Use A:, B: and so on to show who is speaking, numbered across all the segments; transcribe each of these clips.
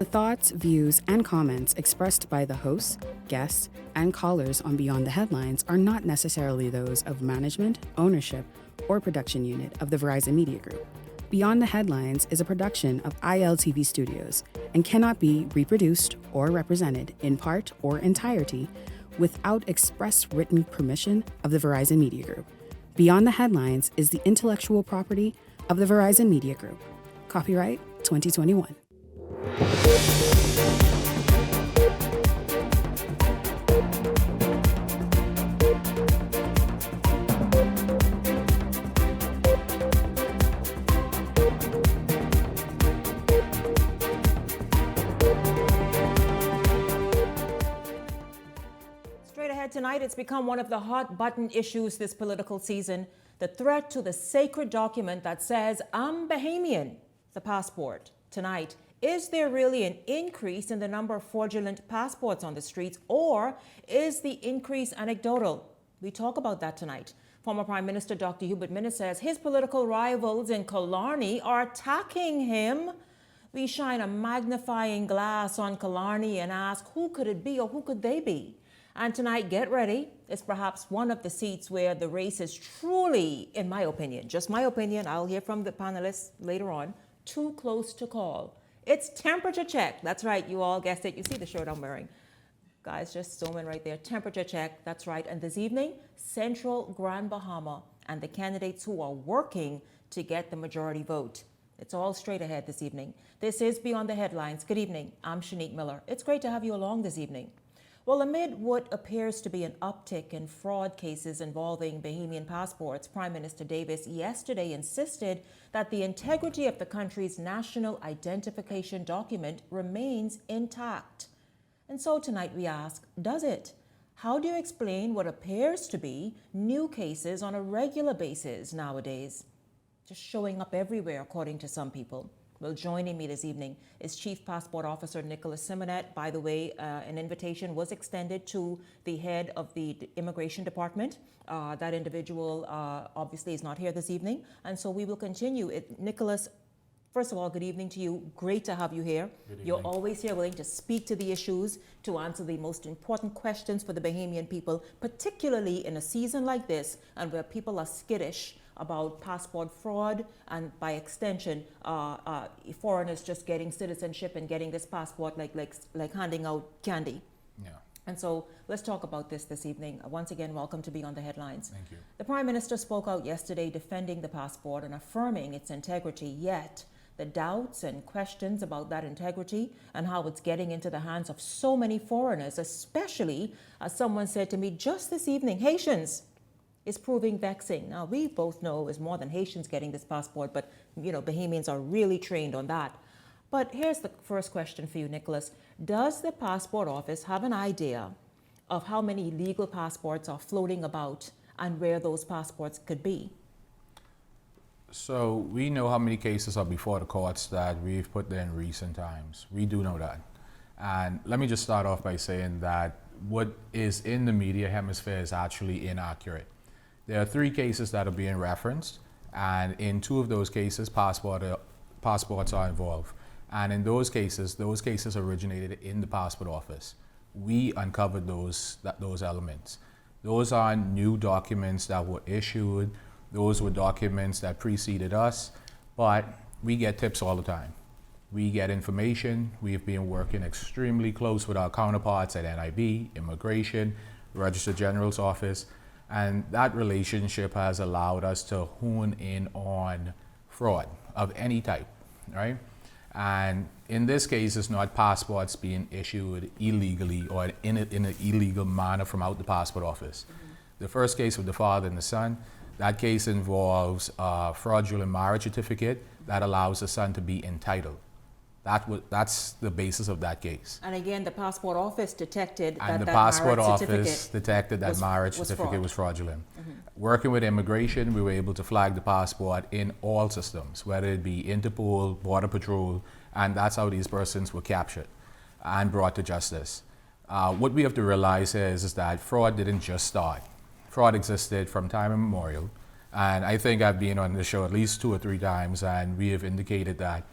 A: The thoughts, views, and comments expressed by the hosts, guests, and callers on Beyond the Headlines are not necessarily those of management, ownership, or production unit of the Verizon Media Group. Beyond the Headlines is a production of ILTV Studios and cannot be reproduced or represented in part or entirety without express written permission of the Verizon Media Group. Beyond the Headlines is the intellectual property of the Verizon Media Group. Copyright 2021.
B: Straight ahead tonight, it's become one of the hot button issues this political season, the threat to the sacred document that says, I'm Bahamian, the passport. Tonight, is there really an increase in the number of fraudulent passports on the streets, or is the increase anecdotal? We talk about that tonight. Former Prime Minister Dr. Minnis says his political rivals in Killarney are attacking him. We shine a magnifying glass on Killarney and ask, who could it be or who could they be? And tonight, get ready. It's perhaps one of the seats where the race is truly, in my opinion, just my opinion, I'll hear from the panelists later on, too close to call. It's temperature check. That's right, you all guessed it. You see the shirt I'm wearing. Guys, just zoom in right there. Temperature check, that's right. And this evening, Central Grand Bahama and the candidates who are working to get the majority vote. It's all straight ahead this evening. This is Beyond the Headlines. Good evening. I'm Shanique Miller. It's great to have you along this evening. Well, amid what appears to be an uptick in fraud cases involving Bahamian passports, Prime Minister Davis yesterday insisted that the integrity of the country's national identification document remains intact. And so tonight we ask, does it? How do you explain what appears to be new cases on a regular basis nowadays? Just showing up everywhere, according to some people. Well, joining me this evening is Chief Passport Officer Nicholas Simonet. By the way, an invitation was extended to the head of the Immigration Department. That individual obviously is not here this evening, and so we will continue. Nicholas, first of all, good evening to you. Great to have you here. You're always here willing to speak to the issues, to answer the most important questions for the Bahamian people, particularly in a season like this and where people are skittish about passport fraud and by extension foreigners just getting citizenship and getting this passport like handing out candy.
C: Yeah.
B: And so let's talk about this evening. Once again, welcome to Beyond the Headlines.
C: Thank you.
B: The Prime Minister spoke out yesterday defending the passport and affirming its integrity, yet the doubts and questions about that integrity and how it's getting into the hands of so many foreigners, especially, as someone said to me just this evening, Haitians, is proving vexing. Now, we both know it's more than Haitians getting this passport, but, Bahamians are really trained on that. But here's the first question for you, Nicholas. Does the Passport Office have an idea of how many legal passports are floating about and where those passports could be?
C: So we know how many cases are before the courts that we've put there in recent times. We do know that. And let me just start off by saying that what is in the media hemisphere is actually inaccurate. There are 3 cases that are being referenced, and in 2 of those cases, passports are involved. And in those cases originated in the Passport Office. We uncovered those elements. Those are new documents that were issued. Those were documents that preceded us, but we get tips all the time. We get information. We've been working extremely close with our counterparts at NIB, Immigration, Registrar General's Office, and that relationship has allowed us to hone in on fraud of any type, right? And in this case, it's not passports being issued illegally or in an illegal manner from out the Passport Office. Mm-hmm. The first case with the father and the son, that case involves a fraudulent marriage certificate that allows the son to be entitled. That's the basis of that case.
B: And again, the Passport Office detected
C: that marriage certificate was fraudulent. Mm-hmm. Working with Immigration, we were able to flag the passport in all systems, whether it be Interpol, Border Patrol, and that's how these persons were captured and brought to justice. What we have to realize is that fraud didn't just start. Fraud existed from time immemorial, and I think I've been on the show at least 2 or 3 times, and we have indicated that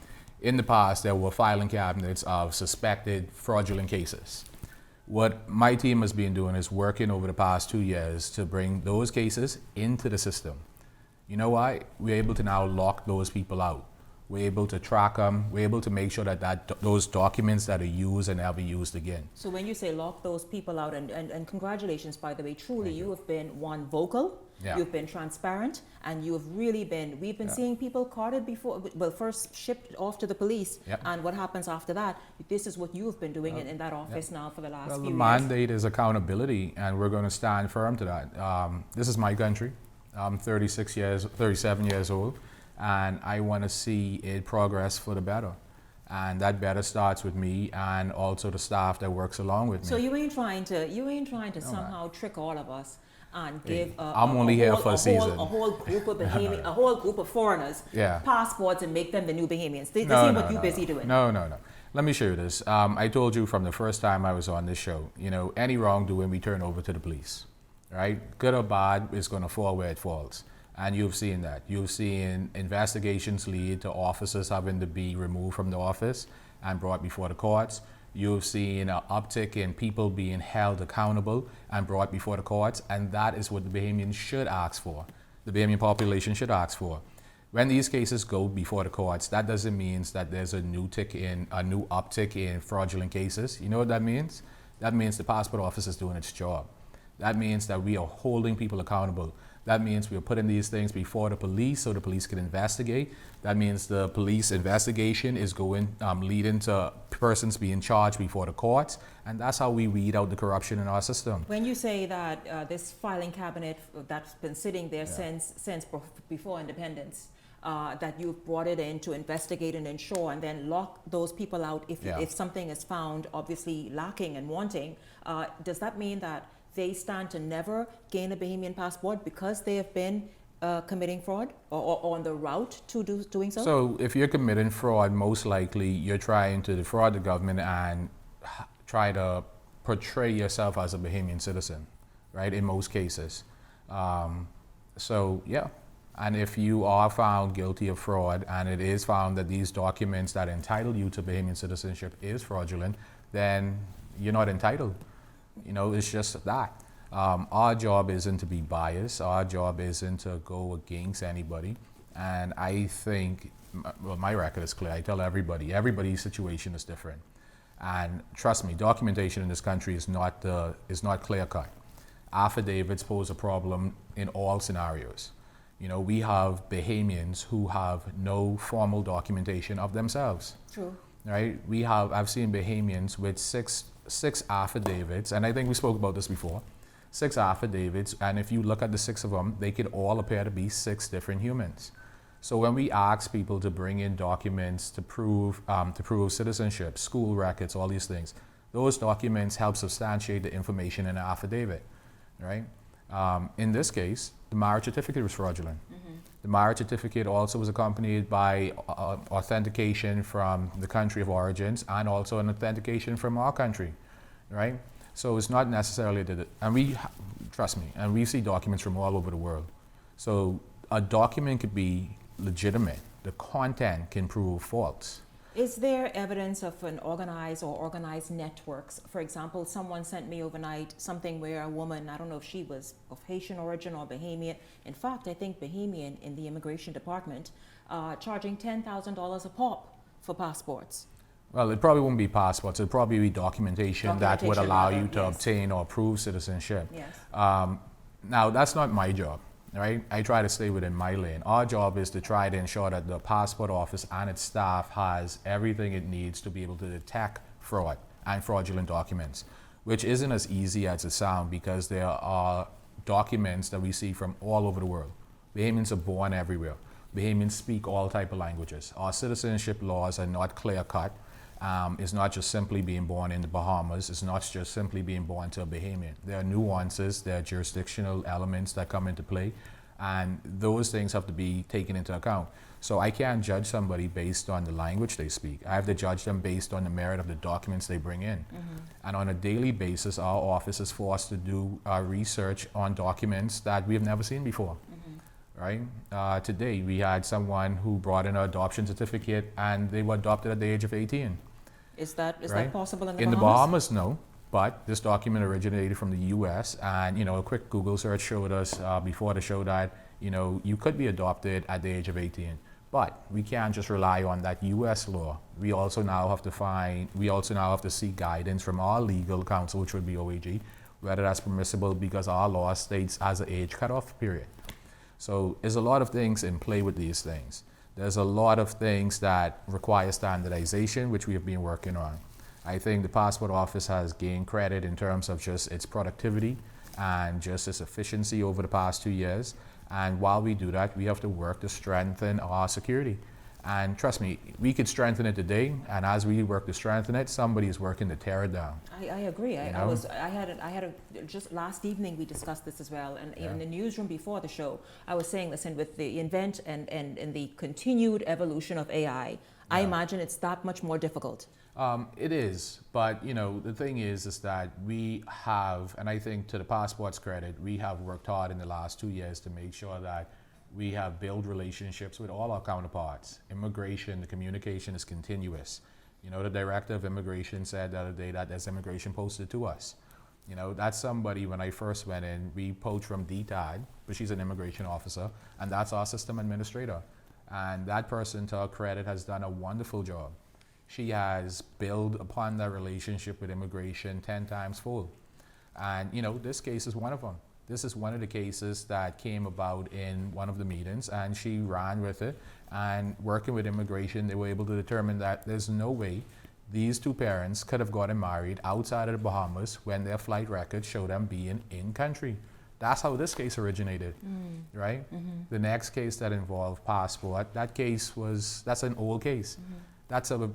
C: In the past, there were filing cabinets of suspected fraudulent cases. What my team has been doing is working over the past 2 years to bring those cases into the system. You know why? We're able to now lock those people out. We're able to track them. We're able to make sure that those documents that are used and never used again.
B: So when you say lock those people out, and congratulations, by the way, truly you have been one vocal, you've been transparent, and you have really been, we've been seeing people carded before, well, first shipped off to the police, and what happens after that, this is what you have been doing in that office now for the last few years.
C: The mandate is accountability, and we're going to stand firm to that. This is my country. I'm 37 years old. And I want to see it progress for the better. And that better starts with me and also the staff that works along with me.
B: So you ain't trying to somehow trick all of us and give
C: I'm only here for a season.
B: A whole group of a whole group of foreigners passports and make them the new Bahamians. This ain't what you're busy doing.
C: No. Let me show you this. I told you from the first time I was on this show, any wrongdoing we turn over to the police, right? Good or bad, it's going to fall where it falls. And you've seen that. You've seen investigations lead to officers having to be removed from the office and brought before the courts. You've seen an uptick in people being held accountable and brought before the courts, and that is what the Bahamians should ask for. The Bahamian population should ask for. When these cases go before the courts, that doesn't mean that there's a new uptick in fraudulent cases. You know what that means? That means the passport office is doing its job. That means that we are holding people accountable. That means we're putting these things before the police so the police can investigate. That means the police investigation is leading to persons being charged before the courts. And that's how we weed out the corruption in our system.
B: When you say that this filing cabinet that's been sitting there since before independence, that you've brought it in to investigate and ensure and then lock those people out if something is found obviously lacking and wanting, does that mean that they stand to never gain a Bahamian passport because they have been committing fraud or on the route to doing so?
C: So if you're committing fraud, most likely you're trying to defraud the government and try to portray yourself as a Bahamian citizen, right, in most cases. And if you are found guilty of fraud and it is found that these documents that entitle you to Bahamian citizenship is fraudulent, then you're not entitled. It's just that. Our job isn't to be biased. Our job isn't to go against anybody. And I think, my record is clear. I tell everybody's situation is different. And trust me, documentation in this country is not clear cut. Affidavits pose a problem in all scenarios. We have Bahamians who have no formal documentation of themselves.
B: True.
C: Right? I've seen Bahamians with six affidavits, and I think we spoke about this before, 6 affidavits, and if you look at the 6 of them, they could all appear to be 6 different humans. So when we ask people to bring in documents to prove citizenship, school records, all these things, those documents help substantiate the information in an affidavit, right? In this case, the marriage certificate was fraudulent. Mm-hmm. The marriage certificate also was accompanied by authentication from the country of origins and also an authentication from our country, right? So it's not necessarily trust me, and we see documents from all over the world. So a document could be legitimate. The content can prove false.
B: Is there evidence of an organized networks? For example, someone sent me overnight something where a woman, I don't know if she was of Haitian origin or Bahamian, in fact, I think Bahamian in the immigration department, charging $10,000 a pop for passports.
C: Well, it probably won't be passports. It'll probably be documentation that would allow you to obtain or prove citizenship.
B: Yes.
C: Now, that's not my job. Right? I try to stay within my lane. Our job is to try to ensure that the passport office and its staff has everything it needs to be able to detect fraud and fraudulent documents, which isn't as easy as it sounds because there are documents that we see from all over the world. Bahamians are born everywhere. Bahamians speak all type of languages. Our citizenship laws are not clear-cut. It's not just simply being born in the Bahamas. It's not just simply being born to a Bahamian. There are nuances, there are jurisdictional elements that come into play, and those things have to be taken into account. So I can't judge somebody based on the language they speak. I have to judge them based on the merit of the documents they bring in. Mm-hmm. And on a daily basis, our office is forced to do research on documents that we have never seen before. Mm-hmm. right? Today, we had someone who brought in an adoption certificate and they were adopted at the age of 18.
B: Is that
C: Right?
B: that possible in the
C: In the
B: Bahamas?
C: Bahamas, no. But this document originated from the U.S. and a quick Google search showed us before the show that you could be adopted at the age of 18. But we can't just rely on that U.S. law. We also now have to seek guidance from our legal counsel, which would be OAG, whether that's permissible because our law states as an age cutoff period. So there's a lot of things in play with these things. There's a lot of things that require standardization, which we have been working on. I think the Passport Office has gained credit in terms of just its productivity and just its efficiency over the past 2 years. And while we do that, we have to work to strengthen our security. And trust me, we could strengthen it today, and as we work to strengthen it, somebody is working to tear it down.
B: I agree. Just last evening we discussed this as well, and in the newsroom before the show, I was saying, listen, with the invent and the continued evolution of AI, I imagine it's that much more difficult.
C: It is, but the thing is that we have, and I think to the Passport's credit, we have worked hard in the last 2 years to make sure that we have built relationships with all our counterparts. Immigration, the communication is continuous. The Director of Immigration said the other day that there's immigration posted to us. That's somebody, when I first went in, we poached from DTAD, but she's an immigration officer, and that's our system administrator. And that person, to her credit, has done a wonderful job. She has built upon that relationship with immigration 10 times full. And this case is one of them. This is one of the cases that came about in one of the meetings, and she ran with it. And working with immigration, they were able to determine that there's no way these two parents could have gotten married outside of the Bahamas when their flight records show them being in country. That's how this case originated, right? Mm-hmm. The next case that involved passport, that's an old case. Mm-hmm. That's a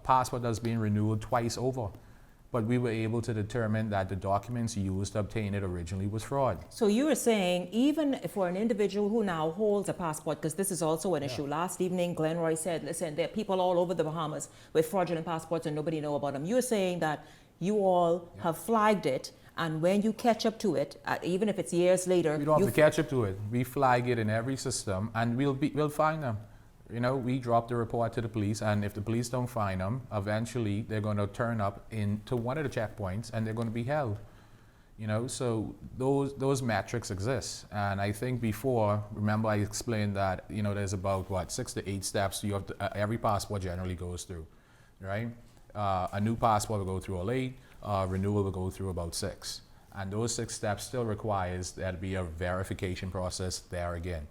C: passport that's being renewed twice over. But we were able to determine that the documents used to obtain it originally was fraud.
B: So you were saying, even for an individual who now holds a passport, because this is also an issue. Last evening, Glenroy said, listen, there are people all over the Bahamas with fraudulent passports and nobody know about them. You were saying that you all have flagged it, and when you catch up to it, even if it's years later...
C: We don't have to catch up to it. We flag it in every system, and we'll find them. We drop the report to the police, and if the police don't find them, eventually they're going to turn up into one of the checkpoints and they're going to be held. So those metrics exist. And I think before, remember I explained that, there's about 6 to 8 steps you have to, every passport generally goes through, right? A new passport will go through all 8, renewal will go through about 6. And those 6 steps still requires there to be a verification process there again.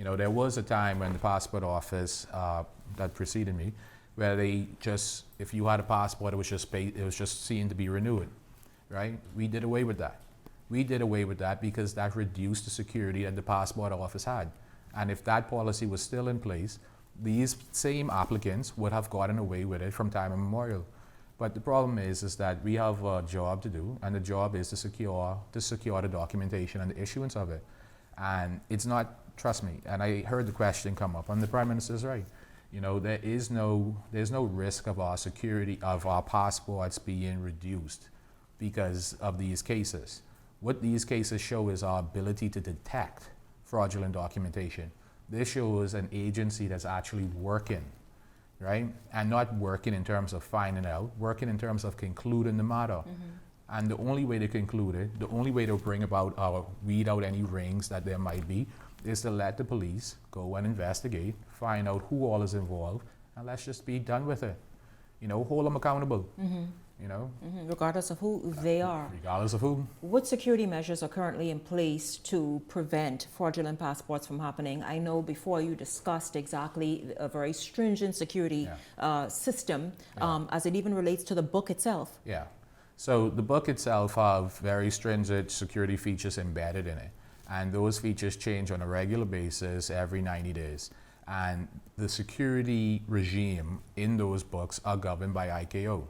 C: There was a time when the Passport Office that preceded me, where if you had a passport, it was just seen to be renewed, right? We did away with that. We did away with that because that reduced the security that the Passport Office had. And if that policy was still in place, these same applicants would have gotten away with it from time immemorial. But the problem is that we have a job to do, and the job is to secure the documentation and the issuance of it. And it's not, trust me, and I heard the question come up, and the Prime Minister's right. There's no risk of our security, of our passports being reduced because of these cases. What these cases show is our ability to detect fraudulent documentation. This shows an agency that's actually working, right? And not working in terms of finding out, working in terms of concluding the matter. Mm-hmm. And the only way to conclude it, the only way to bring about weed out any rings that there might be, is to let the police go and investigate, find out who all is involved, and let's just be done with it. Hold them accountable. Mm-hmm.
B: Regardless of who they are.
C: Regardless of who.
B: What security measures are currently in place to prevent fraudulent passports from happening? I know before you discussed exactly a very stringent security system as it even relates to the book itself.
C: Yeah. So the book itself have very stringent security features embedded in it. And those features change on a regular basis every 90 days. And the security regime in those books are governed by ICAO.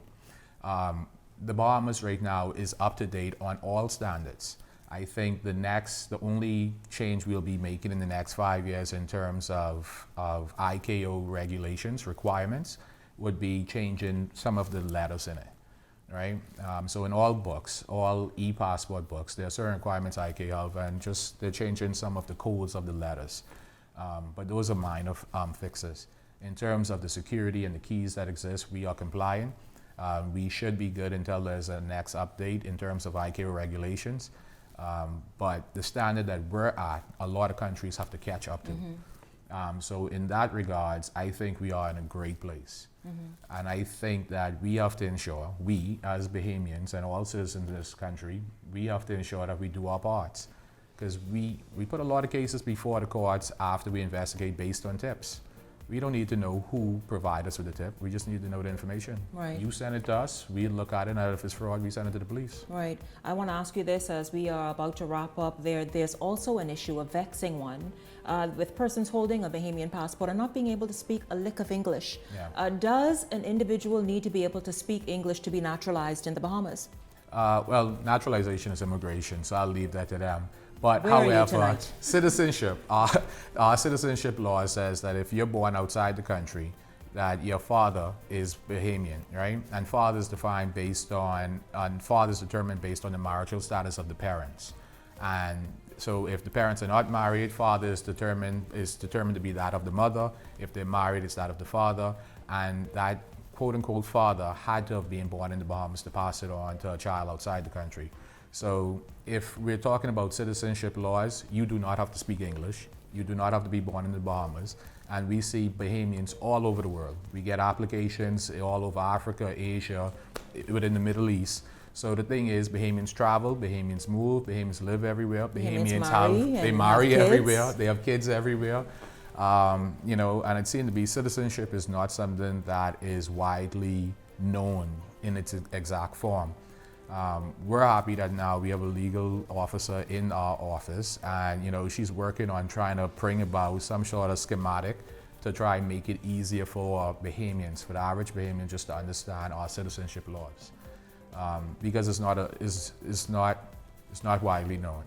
C: The Bahamas right now is up to date on all standards. I think the only change we'll be making in the next 5 years in terms of ICAO regulations, requirements, would be changing some of the letters in it. right? So in all books, all e-passport books, there are certain requirements IK have, and just they're changing some of the codes of the letters. But those are minor fixes. In terms of the security and the keys that exist, we are compliant. We should be good until there's a next update in terms of ICAO regulations. But the standard that we're at, a lot of countries have to catch up to. So in that regards, I think we are in a great place. And I think that we have to ensure, we as Bahamians and all citizens in this country, we have to ensure that we do our parts. Because we put a lot of cases before the courts after we investigate based on tips. We don't need to know who provided us with the tip. We just need to know the information.
B: Right.
C: You send it to us, we look at it, and if it's fraud, we send it to the police.
B: Right. I want to ask you this as we are about to wrap up. There's also an issue, a vexing one, with persons holding a Bahamian passport and not being able to speak a lick of English.
C: Yeah.
B: Does an individual need to be able to speak English to be naturalized in the Bahamas?
C: Well, naturalization is immigration, so I'll leave that to them. But
B: Where are you
C: however,
B: tonight?
C: citizenship, our citizenship law says that if you're born outside the country, that your father is Bahamian, right? And father is defined based on, and father is determined based on the marital status of the parents. And so if the parents are not married, father is determined to be that of the mother. If they're married, it's that of the father. And that quote unquote father had to have been born in the Bahamas to pass it on to a child outside the country. So if we're talking about citizenship laws, you do not have to speak English. You do not have to be born in the Bahamas. And we see Bahamians all over the world. We get applications all over Africa, Asia, within the Middle East. So the thing is, Bahamians travel, Bahamians move, Bahamians live everywhere. They marry everywhere. They have kids everywhere. You know, and it seems to be citizenship is not something that is widely known in its exact form. We're happy that now we have a legal officer in our office, and you know, she's working on trying to bring about some sort of schematic to try and make it easier for Bahamians, for the average Bahamian, just to understand our citizenship laws, because it's not widely known.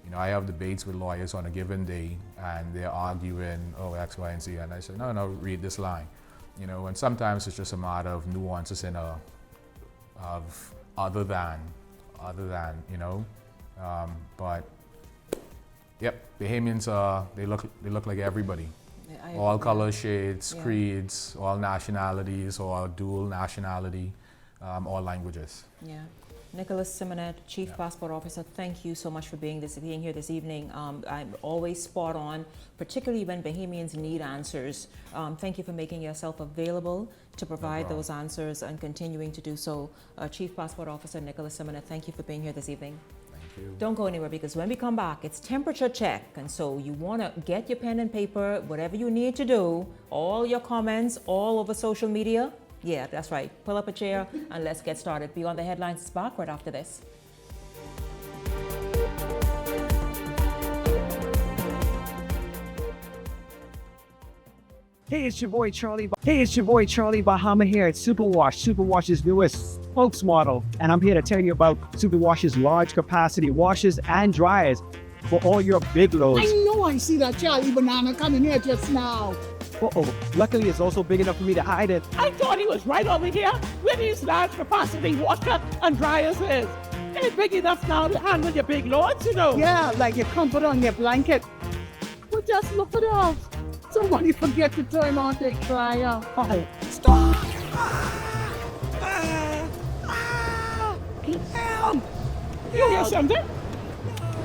C: You know, I have debates with lawyers on a given day, and they're arguing, oh, X, Y, and Z, and I say, no, read this line. You know, and sometimes it's just a matter of nuances in of other than, you know, but yep, Bahamians they look like everybody. Yeah, all color shades, yeah. Creeds, all nationalities, or dual nationality, all languages.
B: Yeah. Nicholas Simonet, Chief Passport Officer, thank you so much for being here this evening. I'm always spot on, particularly when Bahamians need answers. Thank you for making yourself available to provide those answers and continuing to do so. Chief Passport Officer Nicholas Simonet, thank you for being here this evening.
C: Thank you.
B: Don't go anywhere, because when we come back, it's temperature check. And so you want to get your pen and paper, whatever you need to do, all your comments all over social media. Yeah, that's right. Pull up a chair and let's get started. Beyond the Headlines is back right after this.
D: Hey, it's your boy Charlie Bahama here at Superwash, Superwash's newest spokesmodel. And I'm here to tell you about Superwash's large capacity washers and dryers for all your big loads.
E: I know I see that Charlie Banana coming here just now.
D: Uh-oh. Luckily, it's also big enough for me to hide it.
E: I thought he was right over here where these large capacity washer and dryers is. They're big enough now to handle your big loads, you know. Yeah, like your comfort on your blanket. Well, just look at us. Somebody forget to turn on the dryer. Oh, stop! You hear something?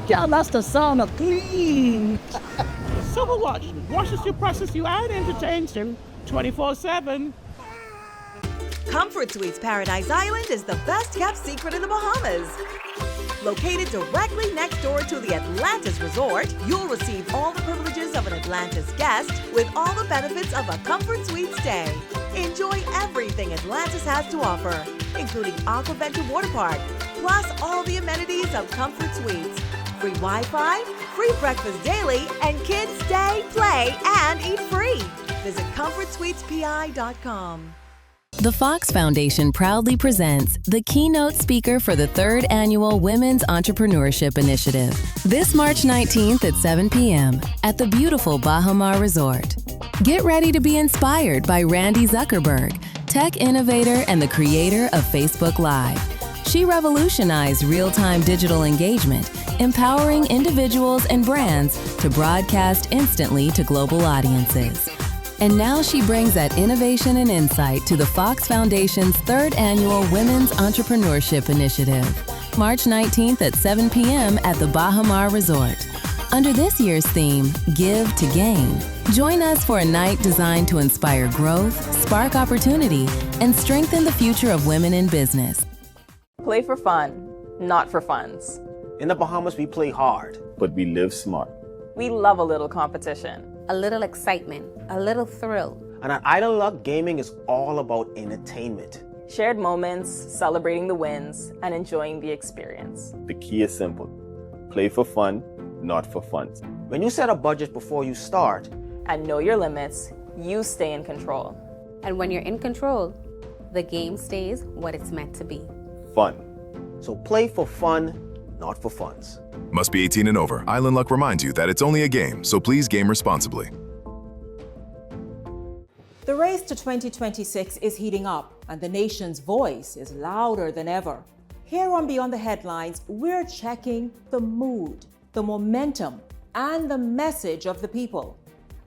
E: Yeah, that's the sound of clean. Superwash washes you, presses you, and entertains you 24/7.
F: Comfort Suites Paradise Island is the best-kept secret in the Bahamas. Located directly next door to the Atlantis Resort, you'll receive all the privileges of an Atlantis guest with all the benefits of a Comfort Suite stay. Enjoy everything Atlantis has to offer, including Aquaventure Water Park, plus all the amenities of Comfort Suites. Free Wi-Fi, free breakfast daily, and kids stay, play, and eat free. Visit ComfortSuitesPI.com.
G: The Fox Foundation proudly presents the keynote speaker for the 3rd Annual Women's Entrepreneurship Initiative, this March 19th at 7 p.m. at the beautiful Bahama Resort. Get ready to be inspired by Randy Zuckerberg, tech innovator and the creator of Facebook Live. She revolutionized real-time digital engagement, empowering individuals and brands to broadcast instantly to global audiences. And now she brings that innovation and insight to the Fox Foundation's 3rd Annual Women's Entrepreneurship Initiative, March 19th at 7 p.m. at the Bahama Resort. Under this year's theme, Give to Gain, join us for a night designed to inspire growth, spark opportunity, and strengthen the future of women in business.
H: Play for fun, not for funds.
I: In the Bahamas, we play hard,
J: but we live smart.
H: We love a little competition.
K: A little excitement, a little thrill.
I: And at Idle Luck, gaming is all about entertainment.
H: Shared moments, celebrating the wins, and enjoying the experience.
J: The key is simple. Play for fun, not for funds.
I: When you set a budget before you start,
H: and know your limits, you stay in control.
K: And when you're in control, the game stays what it's meant to be.
J: Fun.
I: So play for fun, not for funds.
L: Must be 18 and over. Island Luck reminds you that it's only a game, so please game responsibly.
B: The race to 2026 is heating up, and the nation's voice is louder than ever. Here on Beyond the Headlines, we're checking the mood, the momentum, and the message of the people.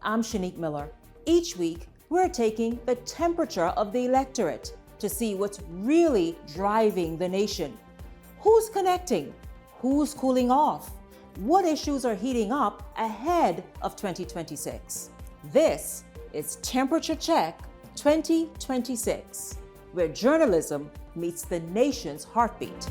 B: I'm Shanique Miller. Each week, we're taking the temperature of the electorate to see what's really driving the nation. Who's connecting? Who's cooling off? What issues are heating up ahead of 2026? This is Temperature Check 2026, where journalism meets the nation's heartbeat.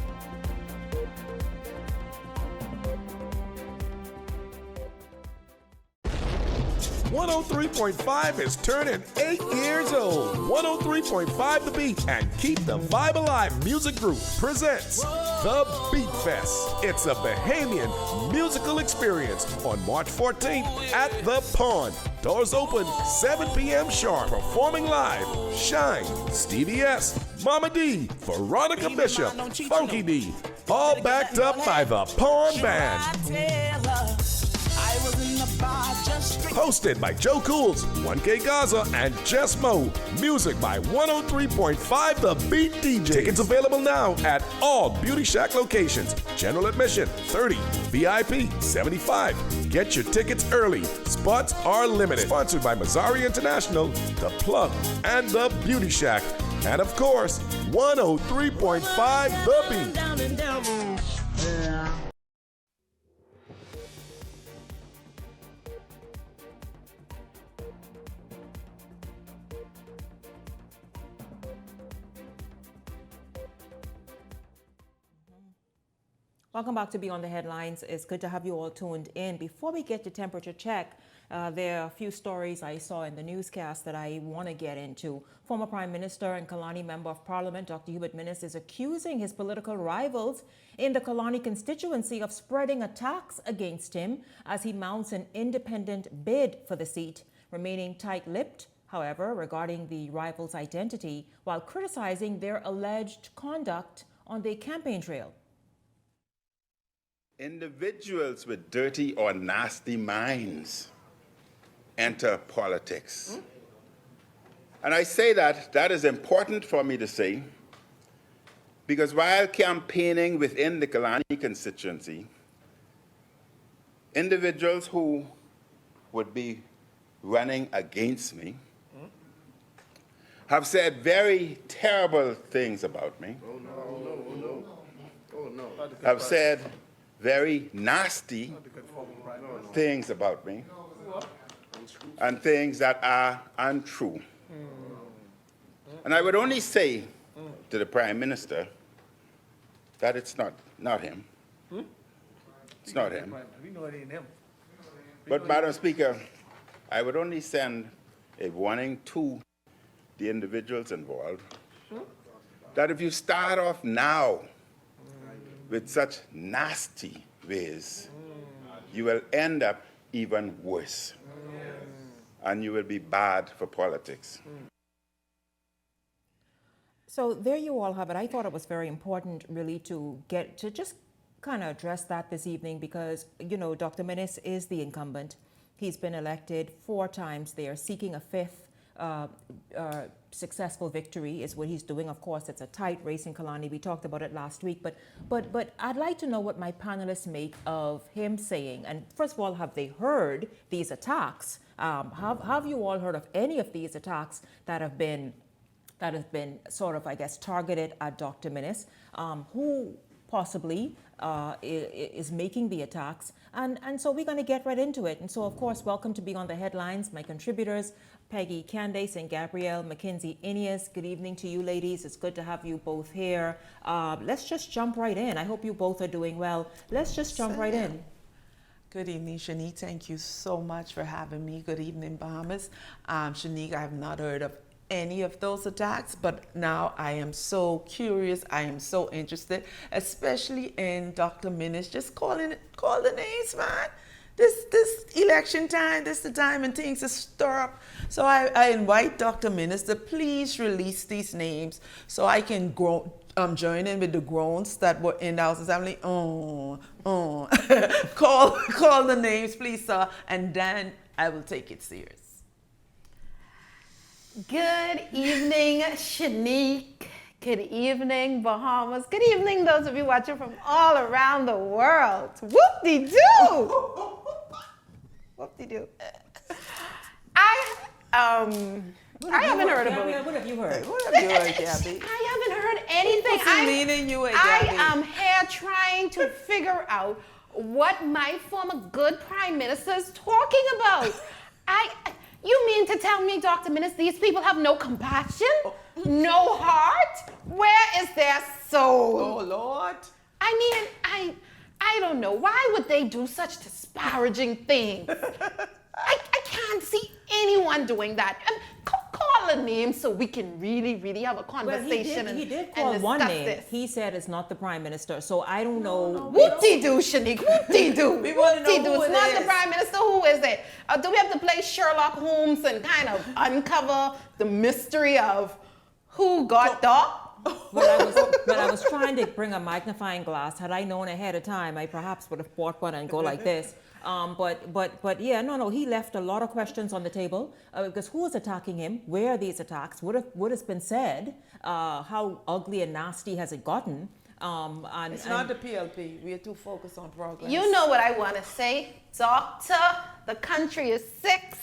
M: .5 is turning 8 years old. 103.5 The Beat and Keep the Vibe Alive Music Group presents The Beat Fest. It's a Bahamian musical experience on March 14th at The Pond. Doors open 7 p.m. sharp. Performing live, Shine, Stevie S, Mama D, Veronica Bishop, Funky D, all backed up by The Pond Band. Hosted by Joe Cools, 1K Gaza, and Jess Mo. Music by 103.5 The Beat DJ. Tickets available now at all Beauty Shack locations. General admission, $30. VIP, $75. Get your tickets early. Spots are limited. Sponsored by Mazzari International, The Plug, and The Beauty Shack. And of course, 103.5 The Beat.
B: Welcome back to Beyond the Headlines. It's good to have you all tuned in. Before we get to temperature check, there are a few stories I saw in the newscast that I want to get into. Former Prime Minister and Kalani Member of Parliament, Dr. Hubert Minnis, is accusing his political rivals in the Kalani constituency of spreading attacks against him as he mounts an independent bid for the seat, remaining tight-lipped, however, regarding the rivals' identity, while criticizing their alleged conduct on the campaign trail.
N: Individuals with dirty or nasty minds enter politics. And I say that is important for me to say, because while campaigning within the Kalani constituency, individuals who would be running against me have said very terrible things about me. Have said very nasty things about me and things that are untrue. And I would only say to the Prime Minister that it's not him. It's not him. But, Madam Speaker, I would only send a warning to the individuals involved that if you start off now with such nasty ways, you will end up even worse. And you will be bad for politics.
B: So there you all have it. I thought it was very important really to get to just kind of address that this evening because, you know, Dr. Minnis is the incumbent. He's been elected 4 times. They are seeking a 5th successful victory is what he's doing. Of course, it's a tight race in Kalani. We talked about it last week, but I'd like to know what my panelists make of him saying, and first of all, have they heard these attacks? Have you all heard of any of these attacks that have been sort of, I guess, targeted at Dr. Minnis? Who possibly is making the attacks? And so we're going to get right into it. And so, of course, welcome to Being on the Headlines, my contributors, Peggy Candace and Gabrielle Mackenzie Innias. Good evening to you, ladies. It's good to have you both here. Let's just jump right in. I hope you both are doing well. Let's just jump right in.
O: Good evening, Shanique. Thank you so much for having me. Good evening, Bahamas. Shanique, I have not heard of any of those attacks, but now I am so curious. I am so interested, especially in Dr. Minnis. Just call the names, man. This election time, this the time and things to stir up. So I invite Dr. Minnis to please release these names so I can join in with the groans that were in the House Assembly. Call the names, please, sir, and then I will take it serious.
P: Good evening, Shanique. Good evening, Bahamas. Good evening, those of you watching from all around the world. Whoop-de-doo! Whoop-de-doo. I haven't heard about it.
B: What have you heard?
O: What have you heard, Gabby?
P: I haven't heard anything. I am here trying to figure out what my former good prime minister is talking about. You mean to tell me, Dr. Minnis, these people have no compassion? No heart? Where is their soul?
O: Oh, Lord.
P: I mean, I don't know. Why would they do such disparaging things? I can't see anyone doing that. Call a name so we can really have a conversation.
B: Well, he did call one name. This. He said it's not the prime minister, so I don't know.
P: Whoop-de-doo, Shanique. Whoop-de-doo.
O: We want to know who
P: it's not the prime minister. Who is it? Do we have to play Sherlock Holmes and kind of uncover the mystery of who got
B: Well, I was trying to bring a magnifying glass. Had I known ahead of time, I perhaps would have bought one and go like this. But yeah, no, he left a lot of questions on the table because who is attacking him? Where are these attacks? What has been said? How ugly and nasty has it gotten?
O: It's not the PLP. We are too focused on progress.
P: You know what I want to say, Doctor. The country is sick.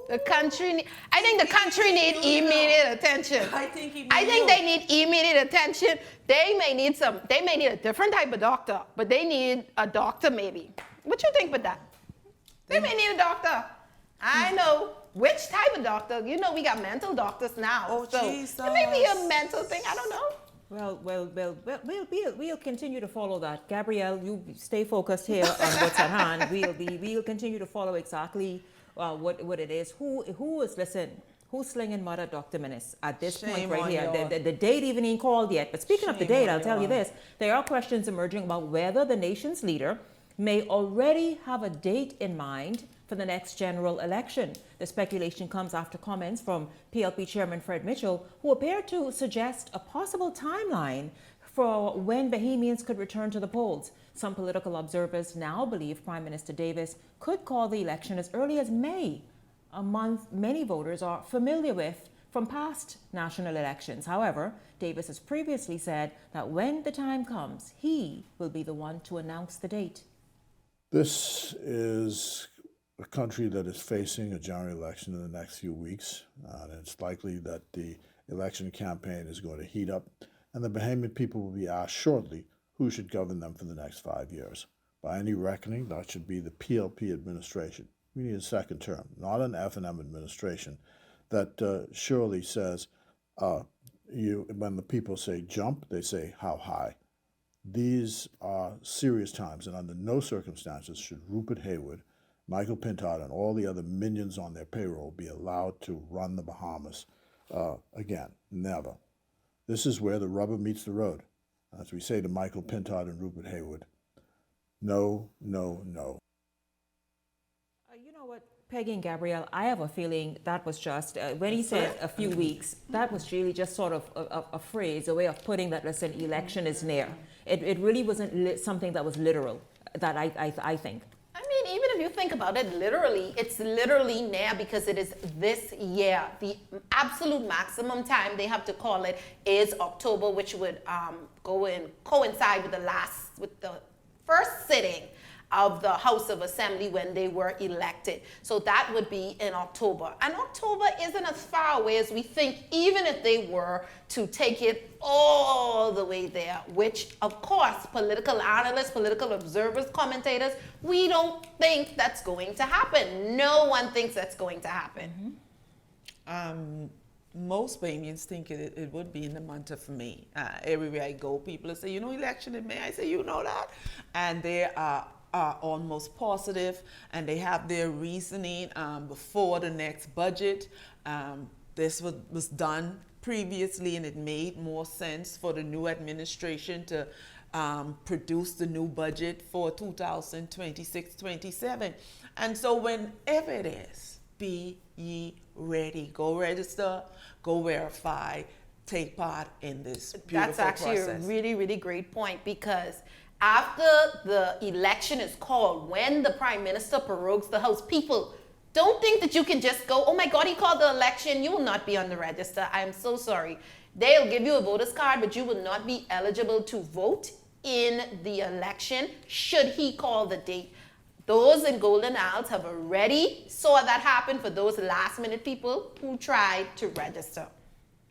P: The country. I think the country needs immediate attention.
O: I think
P: they need immediate attention. They may need a different type of doctor, but they need a doctor maybe. What you think about that? They may need a doctor. I know which type of doctor. You know we got mental doctors now.
O: Oh,
P: so
O: Jesus.
P: It may be a mental thing. I don't know.
B: Well, we'll continue to follow that. Gabrielle, you stay focused here on what's at hand. We'll continue to follow exactly what it is. Who's slinging mud at Dr. Minnis at this point right here? The date even ain't called yet. But speaking of the date, I'll tell you this. There are questions emerging about whether the nation's leader may already have a date in mind for the next general election. The speculation comes after comments from PLP Chairman Fred Mitchell, who appeared to suggest a possible timeline for when Bahamians could return to the polls. Some political observers now believe Prime Minister Davis could call the election as early as May, a month many voters are familiar with from past national elections. However, Davis has previously said that when the time comes, he will be the one to announce the date.
Q: This is a country that is facing a general election in the next few weeks, and it's likely that the election campaign is going to heat up, and the Bahamian people will be asked shortly who should govern them for the next 5 years. By any reckoning, that should be the PLP administration. We need a second term, not an F&M administration that surely says, when the people say jump, they say how high. These are serious times, and under no circumstances should Rupert Haywood, Michael Pintard, and all the other minions on their payroll be allowed to run the Bahamas again. Never. This is where the rubber meets the road. As we say to Michael Pintard and Rupert Haywood, no, no, no.
B: You know what, Peggy and Gabrielle, I have a feeling that was just, when he said a few weeks, that was really just sort of a phrase, a way of putting that, listen, election is near. It really wasn't something that was literal, that I think.
P: I mean, even if you think about it, literally, it's literally now because it is this year. The absolute maximum time they have to call it is October, which would go and coincide with the first sitting of the House of Assembly when they were elected. So that would be in October. And October isn't as far away as we think, even if they were to take it all the way there, which of course, political analysts, political observers, commentators, we don't think that's going to happen. No one thinks that's going to happen.
O: Most Bahamians think it would be in the month of May. Everywhere I go, people say, election in May. I say, you know that? And they are almost positive, and they have their reasoning before the next budget. This was done previously, and it made more sense for the new administration to produce the new budget for 2026-27. And so whenever it is, be ye ready. Go register, go verify, take part in this beautiful
P: That's actually
O: process.
P: A really, really great point, because after the election is called, when the Prime Minister prorogues the House, people don't think that you can just go, oh my God, he called the election, you will not be on the register. I am so sorry. They'll give you a voter's card, but you will not be eligible to vote in the election should he call the date. Those in Golden Isles have already saw that happen for those last minute people who tried to register.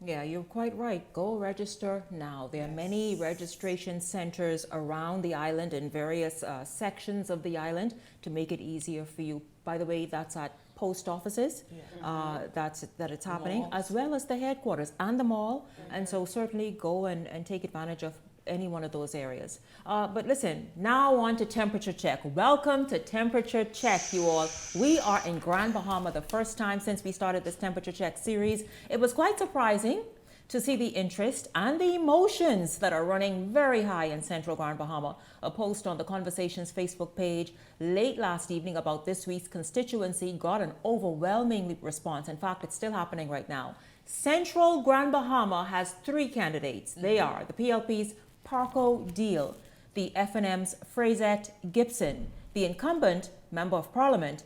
B: Yeah, you're quite right. Go register now. There are many registration centers around the island in various sections of the island to make it easier for you. By the way, that's at post offices that it's happening, as well as the headquarters and the mall. And so certainly go and take advantage of any one of those areas. But listen, now on to temperature check. Welcome to temperature check, you all. We are in Grand Bahama, the first time since we started this temperature check series. It was quite surprising to see the interest and the emotions that are running very high in Central Grand Bahama. A post on the Conversations Facebook page late last evening about this week's constituency got an overwhelming response. In fact, it's still happening right now. Central Grand Bahama has 3 candidates. They are the PLP's Parco Deal, the FNM's Frazette Gibson, the incumbent Member of Parliament,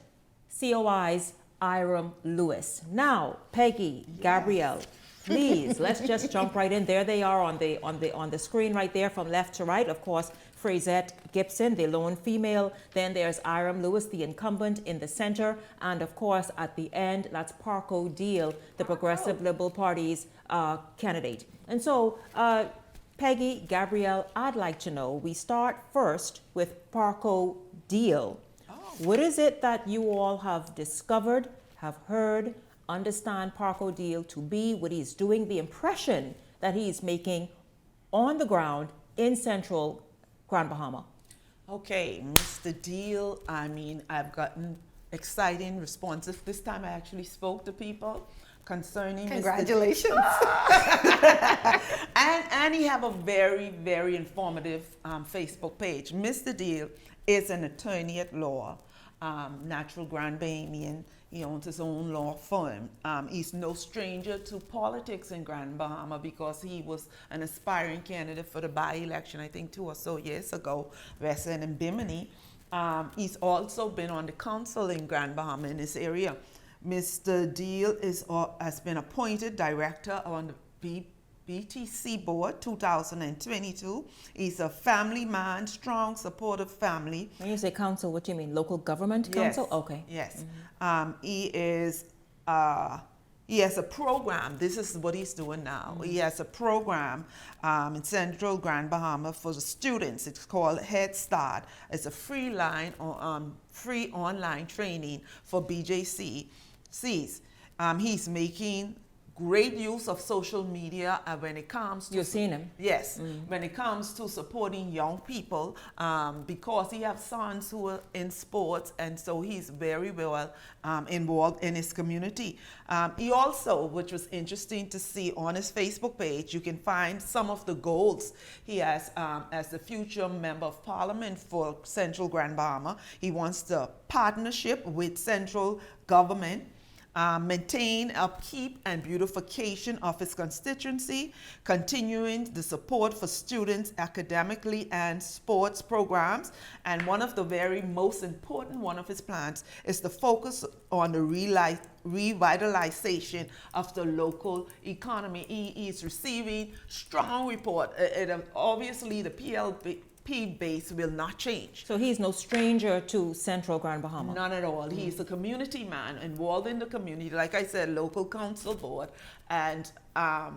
B: COI's Iram Lewis. Now, Peggy, Gabrielle, please, let's just jump right in. There they are on the screen right there from left to right. Of course, Frazette Gibson, the lone female. Then there's Iram Lewis, the incumbent, in the center. And of course, at the end, that's Parco Deal, the Progressive Liberal Party's candidate. And so, Peggy, Gabrielle, I'd like to know, we start first with Parco Deal. What is it that you all have discovered, have heard, understand Parco Deal to be, what he's doing, the impression that he's making on the ground in Central Grand Bahama?
O: Okay, Mr. Deal, I mean, I've gotten exciting responses. This time I actually spoke to people concerning
P: Congratulations.
O: and he have a very, very informative Facebook page. Mr. Deal is an attorney at law, natural Grand Bahamian. He owns his own law firm. He's no stranger to politics in Grand Bahama because he was an aspiring candidate for the by-election, I think 2 or so years ago, Western and Bimini. He's also been on the council in Grand Bahama in this area. Mr. Deal has been appointed director on the BTC board 2022. He's a family man, strong, supportive family.
B: When you say council, what do you mean? Local government council?
O: Yes.
B: Okay.
O: Yes. He has a program. This is what he's doing now. He has a program in Central Grand Bahama for the students. It's called Head Start. It's a free online training for BJCs. He's making great use of social media when it comes to...
B: You've seen him?
O: Yes. When it comes to supporting young people, because he has sons who are in sports, and so he's very well involved in his community. He also, which was interesting to see on his Facebook page, you can find some of the goals he has as the future Member of Parliament for Central Grand Bahama. He wants the partnership with central government, maintain, upkeep, and beautification of his constituency, continuing the support for students academically and sports programs. And one of the very most important one of his plans is the focus on the revitalization of the local economy. He is receiving strong report. Obviously, the PLP base will not change.
B: So he's no stranger to Central Grand Bahama?
O: None at all. He's a community man involved in the community. Like I said, local council board and a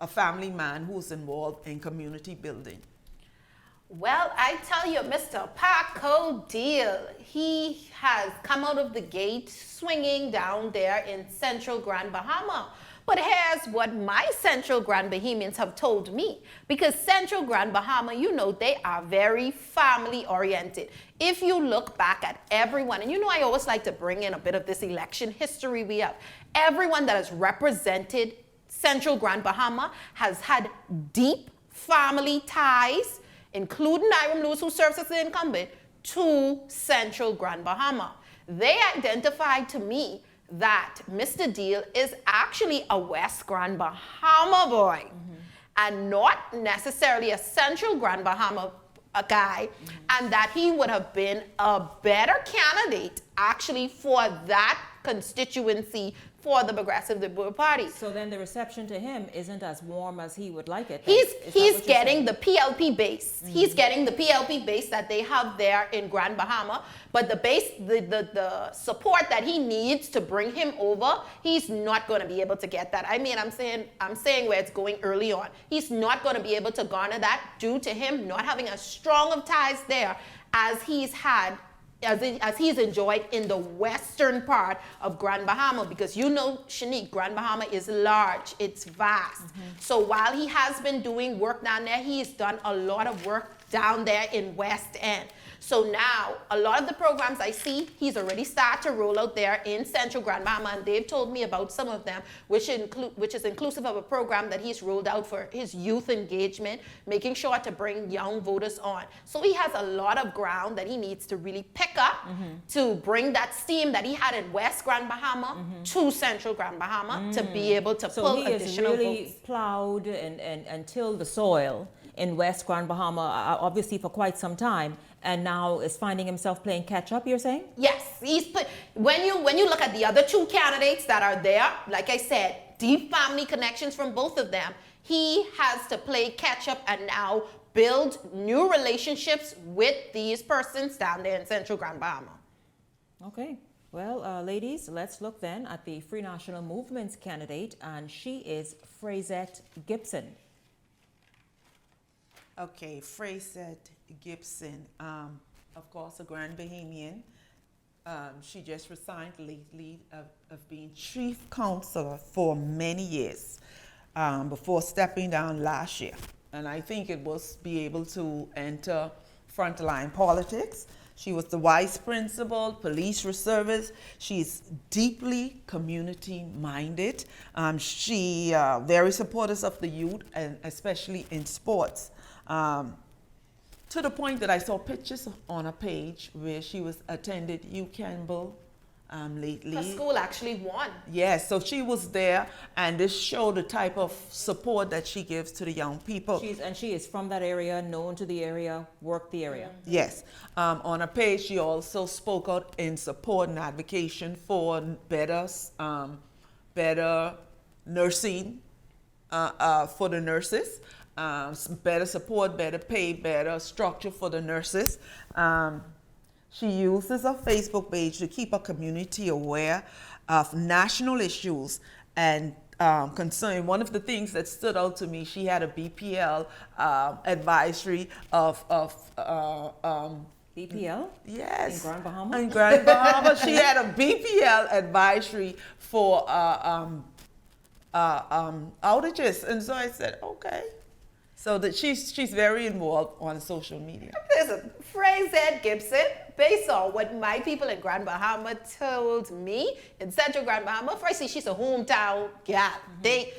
O: family man who's involved in community building.
P: Well, I tell you, Mr. Paco Deal, he has come out of the gate swinging down there in Central Grand Bahama. But here's what my Central Grand Bahamians have told me. Because Central Grand Bahama, you know, they are very family oriented. If you look back at everyone, and you know I always like to bring in a bit of this election history we have. Everyone that has represented Central Grand Bahama has had deep family ties, including Hiram Lewis, who serves as the incumbent, to Central Grand Bahama. They identified to me that Mr. Deal is actually a West Grand Bahama boy and not necessarily a Central Grand Bahama guy, and that he would have been a better candidate actually for that constituency for the Progressive Liberal Party.
B: So then the reception to him isn't as warm as he would like it.
P: He's getting the PLP base. He's getting the PLP base that they have there in Grand Bahama, but the base, the support that he needs to bring him over, he's not going to be able to get that. I mean, I'm saying where it's going early on. He's not going to be able to garner that due to him not having as strong of ties there as he's had, as he's enjoyed in the western part of Grand Bahama, because you know, Shanique, Grand Bahama is large, it's vast. So while he has been doing work down there, he's done a lot of work down there in West End. So now, a lot of the programs I see, he's already started to roll out there in Central Grand Bahama, and they've told me about some of them, which is inclusive of a program that he's rolled out for his youth engagement, making sure to bring young voters on. So he has a lot of ground that he needs to really pick up to bring that steam that he had in West Grand Bahama to Central Grand Bahama to be able to pull additional votes.
B: So he has really plowed and tilled the soil in West Grand Bahama, obviously for quite some time, and now is finding himself playing catch up, you're saying?
P: Yes, when you look at the other two candidates that are there, like I said, deep family connections from both of them, he has to play catch up and now build new relationships with these persons down there in Central Grand Bahama.
B: Okay. Well, ladies, let's look then at the Free National Movement's candidate, and she is Frazette Gibson.
O: Okay, Frazette Gibson, of course, a Grand Bahamian. She just resigned lately of being chief counselor for many years before stepping down last year. And I think it was be able to enter frontline politics. She was the vice principal, police service. She's deeply community-minded. She very supportive of the youth, and especially in sports. To the point that I saw pictures on a page where she was attended U Campbell lately.
P: Her school actually won.
O: Yes, so she was there, and this showed the type of support that she gives to the young people.
B: She is from that area, known to the area, worked the area.
O: Yes. On her page, she also spoke out in support and advocacy for better nursing for the nurses. Better support, better pay, better structure for the nurses. She uses her Facebook page to keep her community aware of national issues and concern. One of the things that stood out to me, she had a BPL advisory of
B: BPL?
O: Yes.
B: In Grand Bahama?
O: In Grand Bahama. She had a BPL advisory for outages. And so I said, okay. So that she's very involved on social media.
P: Listen, Frazette Gibson, based on what my people in Grand Bahama told me, in Central Grand Bahama, firstly, she's a hometown gal. They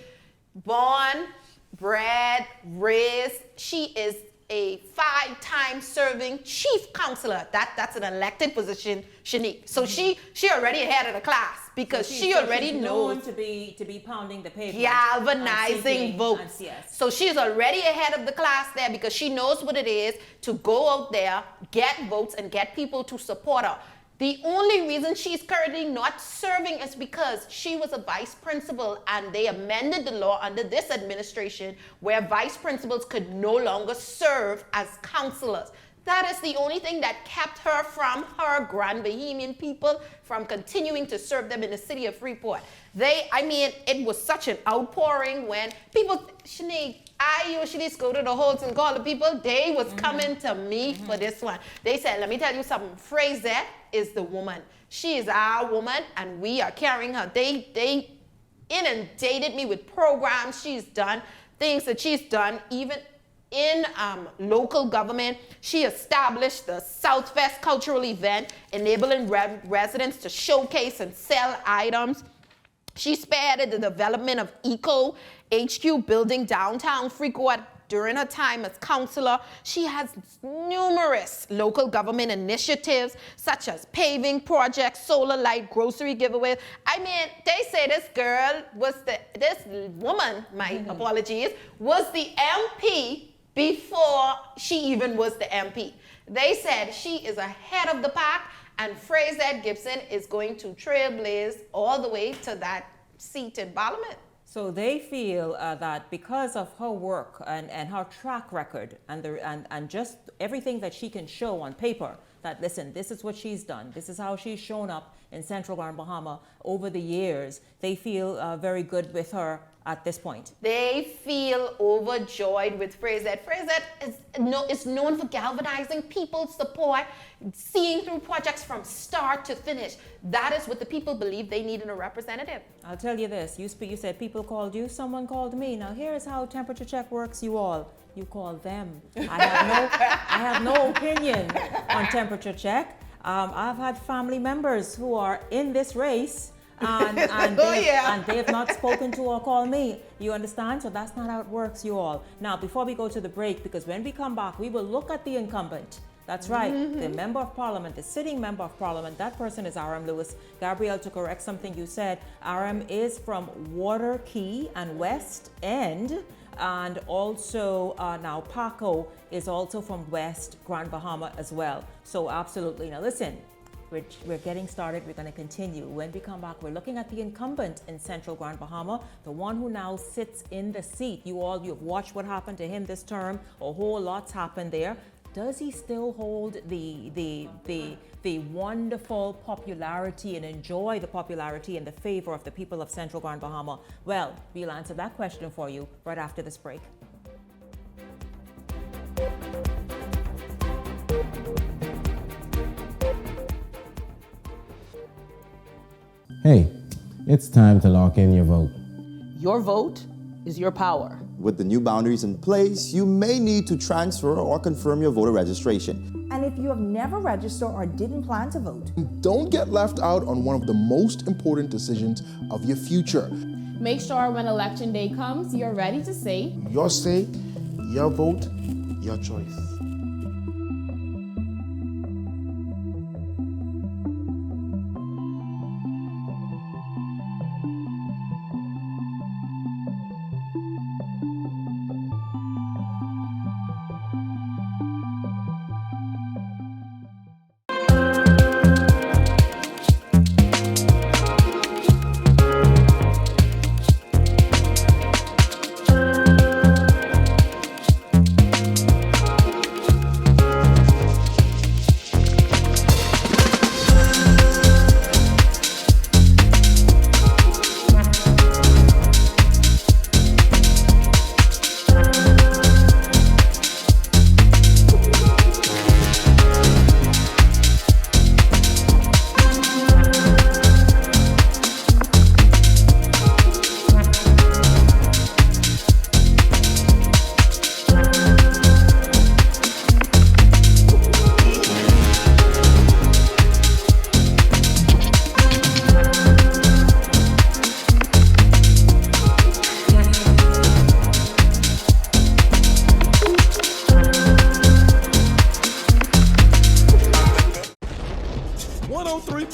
P: born, bred, raised. She is a 5-time serving chief counselor. That's an elected position, Shanique. So she already ahead of the class because she already knows
B: to be pounding the pavement,
P: galvanizing votes.
B: Yes.
P: So she's already ahead of the class there because she knows what it is to go out there, get votes, and get people to support her. The only reason she's currently not serving is because she was a vice principal and they amended the law under this administration where vice principals could no longer serve as counselors. That is the only thing that kept her from her Grand Bahamian people from continuing to serve them in the city of Freeport. It was such an outpouring when people, Shanique, I usually go to the halls and call the people. They was coming to me for this one. They said, let me tell you something. Frazette is the woman. She is our woman, and we are carrying her. They inundated me with programs she's done, things that she's done, even in local government. She established the Southfest cultural event, enabling residents to showcase and sell items. She spearheaded the development of Eco HQ building downtown Freeport during her time as councilor. She has numerous local government initiatives such as paving projects, solar light, grocery giveaways. They say this woman, my apologies, was the MP before she even was the MP. They said she is ahead of the pack, and Frazette Gibson is going to trailblaze all the way to that seat in Parliament.
B: So they feel that because of her work and her track record and just everything that she can show on paper, that listen, this is what she's done, this is how she's shown up in Central Grand Bahama over the years, they feel very good with her at this point.
P: They feel overjoyed with Frazette. Frazette is known for galvanizing people's support, seeing through projects from start to finish. That is what the people believe they need in a representative.
B: I'll tell you this, you said people called you, someone called me. Now here's how temperature check works, you all. You call them. I have no opinion on temperature check. I've had family members who are in this race and they have not spoken to or called me. You understand? So that's not how it works, you all. Now, before we go to the break, because when we come back, we will look at the incumbent. That's right, the member of parliament, the sitting member of parliament, that person is RM Lewis. Gabrielle, to correct something you said, RM is from Waterkey and West End. And also now Paco is also from West Grand Bahama as well. So absolutely. Now listen, we're getting started. We're going to continue. When we come back, we're looking at the incumbent in Central Grand Bahama, the one who now sits in the seat. You've watched what happened to him this term. A whole lot's happened there. Does he still hold the wonderful popularity and enjoy the popularity and the favor of the people of Central Grand Bahama? Well, we'll answer that question for you right after this break.
R: Hey, it's time to lock in your vote.
S: Your vote is your power.
T: With the new boundaries in place, you may need to transfer or confirm your voter registration.
U: And if you have never registered or didn't plan to vote,
V: don't get left out on one of the most important decisions of your future.
W: Make sure when election day comes, you're ready to say,
V: your say, your vote, your choice.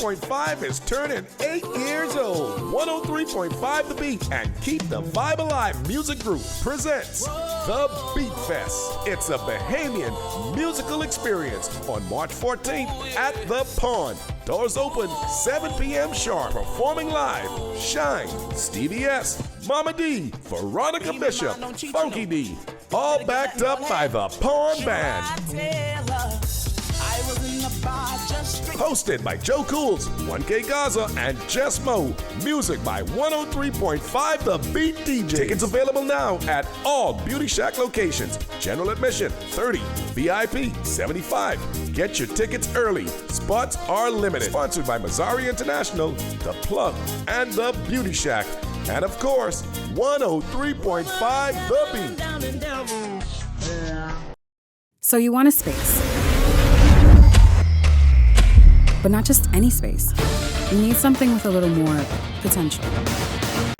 M: 103.5 is turning 8 years old. 103.5 The Beat and Keep the Vibe Alive Music Group presents The Beat Fest. It's a Bahamian musical experience on March 14th at The Pond. Doors open 7 p.m. sharp. Performing live, Shine, Stevie S, Mama D, Veronica Bishop, Funky D, all backed up by the Pond Band. Hosted by Joe Cools, 1K Gaza, and Jess Mo. Music by 103.5 The Beat DJ. Tickets available now at all Beauty Shack locations. General admission, $30. VIP, $75. Get your tickets early. Spots are limited. Sponsored by Mazzari International, The Plug, and The Beauty Shack. And of course, 103.5 The Beat.
A: So you want a space. But not just any space. You need something with a little more potential.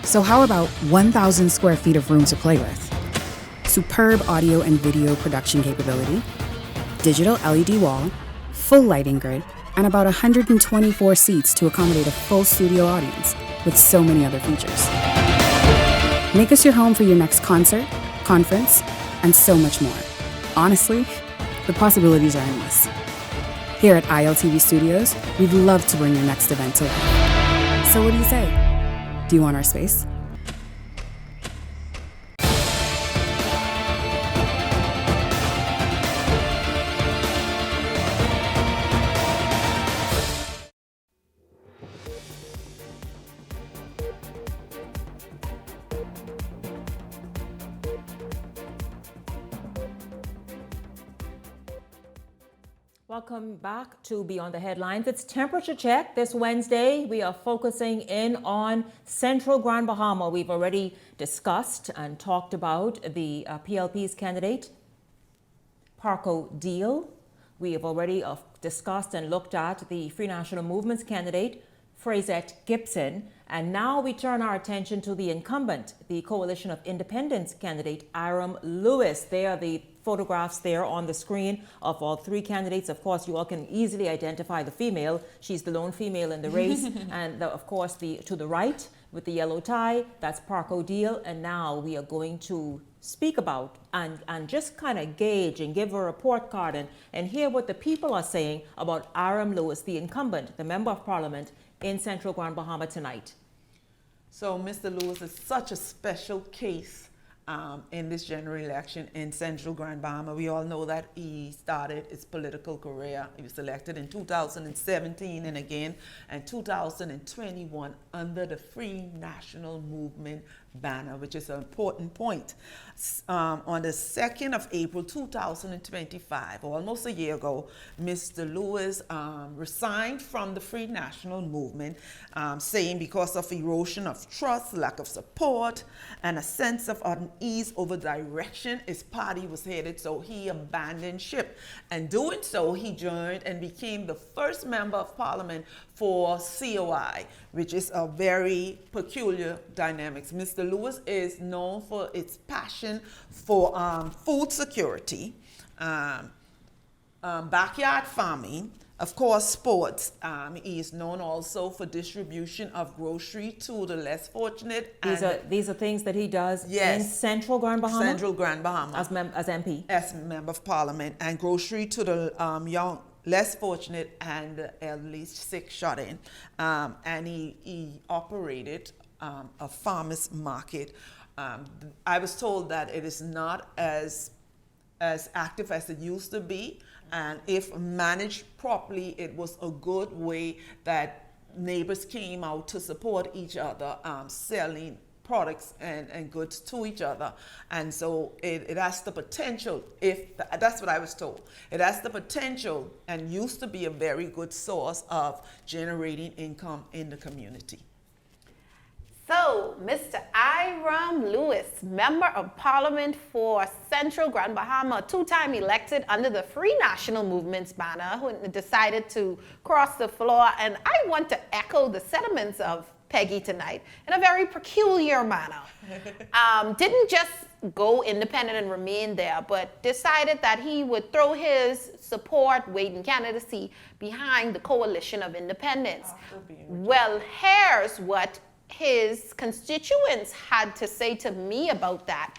A: So how about 1,000 square feet of room to play with? Superb audio and video production capability, digital LED wall, full lighting grid, and about 124 seats to accommodate a full studio audience with so many other features. Make us your home for your next concert, conference, and so much more. Honestly, the possibilities are endless. Here at ILTV Studios, we'd love to bring your next event to life. So what do you say? Do you want our space?
B: Welcome back to Beyond the Headlines. It's Temperature Check. This Wednesday, we are focusing in on Central Grand Bahama. We've already discussed and talked about the PLP's candidate, Parco Deal. We have already discussed and looked at the Free National Movement's candidate, Frazette Gibson. And now we turn our attention to the incumbent, the Coalition of Independents candidate, Aram Lewis. They are the photographs there on the screen of all three candidates. Of course, you all can easily identify the female. She's the lone female in the race. And of course, to the right with the yellow tie, that's Parco Deal. And now we are going to speak about and just kind of gauge and give a report card and hear what the people are saying about Aram Lewis, the incumbent, the Member of Parliament in Central Grand Bahama tonight.
O: So Mr. Lewis is such a special case in this general election in Central Grand Bahama. We all know that he started his political career. He was elected in 2017 and again in 2021 under the Free National Movement banner, which is an important point. On the 2nd of April 2025, almost a year ago, Mr. Lewis resigned from the Free National Movement, saying because of erosion of trust, lack of support, and a sense of unease over direction his party was headed, so he abandoned ship. And doing so, he joined and became the first Member of Parliament for COI, which is a very peculiar dynamics. Mr. Lewis is known for its passion for food security, backyard farming, of course, sports. He is known also for distribution of grocery to the less fortunate.
B: These are things that he does in Central Grand Bahama?
O: Central Grand Bahama.
B: As MP?
O: As Member of Parliament. And grocery to the young, less fortunate and the elderly, sick, shut-in. And he operated a farmer's market. I was told that it is not as active as it used to be, and if managed properly, it was a good way that neighbors came out to support each other, selling products and goods to each other. And so it has the potential, that's what I was told, it has the potential and used to be a very good source of generating income in the community.
P: So, Mr. Aram Lewis, Member of Parliament for Central Grand Bahama, two-time elected under the Free National Movement's banner, who decided to cross the floor. And I want to echo the sentiments of Peggy tonight in a very peculiar manner. Didn't just go independent and remain there, but decided that he would throw his support, weight, and candidacy behind the coalition of independents. Well, here's what his constituents had to say to me about that.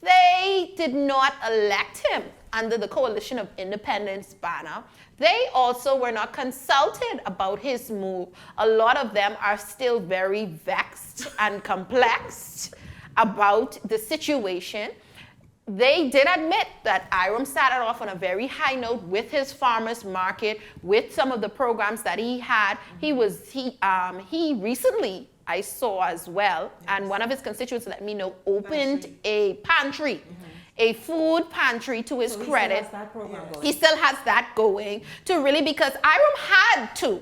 P: They did not elect him under the Coalition of Independents banner. They also were not consulted about his move. A lot of them are still very vexed and complexed about the situation. They did admit that Iram started off on a very high note with his farmers market, with some of the programs that he had. He recently, I saw as well, and one of his constituents let me know, opened a pantry, a food pantry to his credit. He still has that going to really, because Iram had to,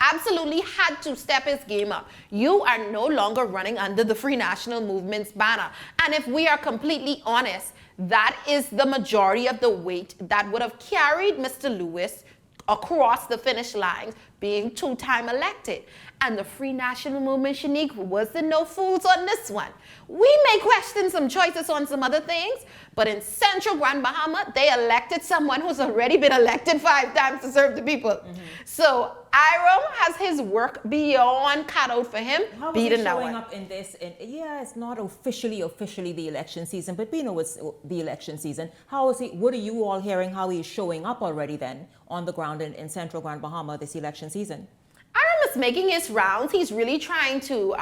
P: absolutely had to step his game up. You are no longer running under the Free National Movement's banner. And if we are completely honest, that is the majority of the weight that would have carried Mr. Lewis across the finish line, being two-time elected. And the Free National Movement, Shanique, wasn't no fools on this one. We may question some choices on some other things, but in Central Grand Bahama, they elected someone who's already been elected 5 times to serve the people. So Iram has his work beyond cut out for him.
B: How is he showing up in this? Yeah, it's not officially the election season, but we know it's the election season. How is he? What are you all hearing? How he's showing up already then on the ground in Central Grand Bahama this election season?
P: Iram is making his rounds. He's really trying to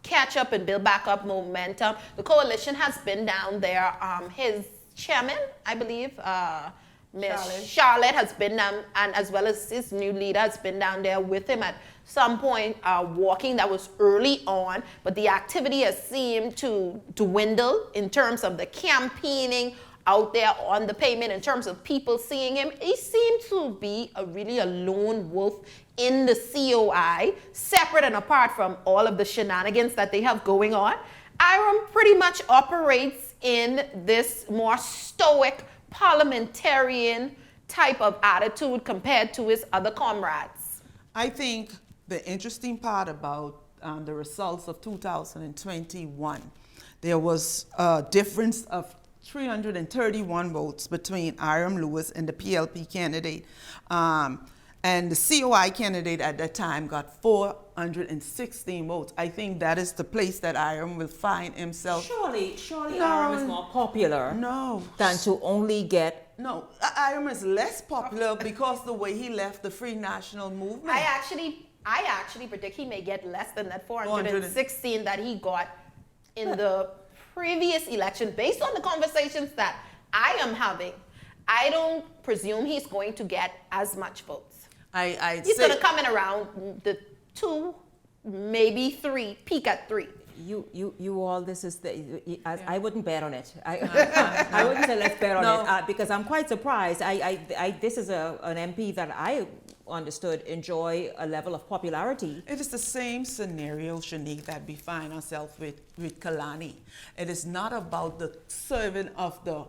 P: catch up and build back up momentum. The coalition has been down there. His chairman, I believe, Miss Charlotte has been down, and as well as his new leader has been down there with him at some point walking. That was early on, but the activity has seemed to dwindle in terms of the campaigning out there on the pavement, in terms of people seeing him. He seemed to be really a lone wolf in the COI, separate and apart from all of the shenanigans that they have going on. Iram pretty much operates in this more stoic parliamentarian type of attitude compared to his other comrades.
O: I think the interesting part about the results of 2021, there was a difference of 331 votes between Iram Lewis and the PLP candidate. And the COI candidate at that time got 416 votes. I think that is the place that Iram will find himself.
B: Surely Iram is more popular than to only get...
O: No, Iram is less popular because the way he left the Free National Movement.
P: I actually predict he may get less than that 416 that he got in the previous election. Based on the conversations that I am having, I don't presume he's going to get as much votes. He's going to come in around the 2, maybe 3, peak at 3.
B: You all, this is I wouldn't bet on it. I wouldn't say let's bet on it because I'm quite surprised. This is an MP that I understood enjoy a level of popularity.
O: It is the same scenario, Shanique, that we find ourselves with Kalani. It is not about the serving of the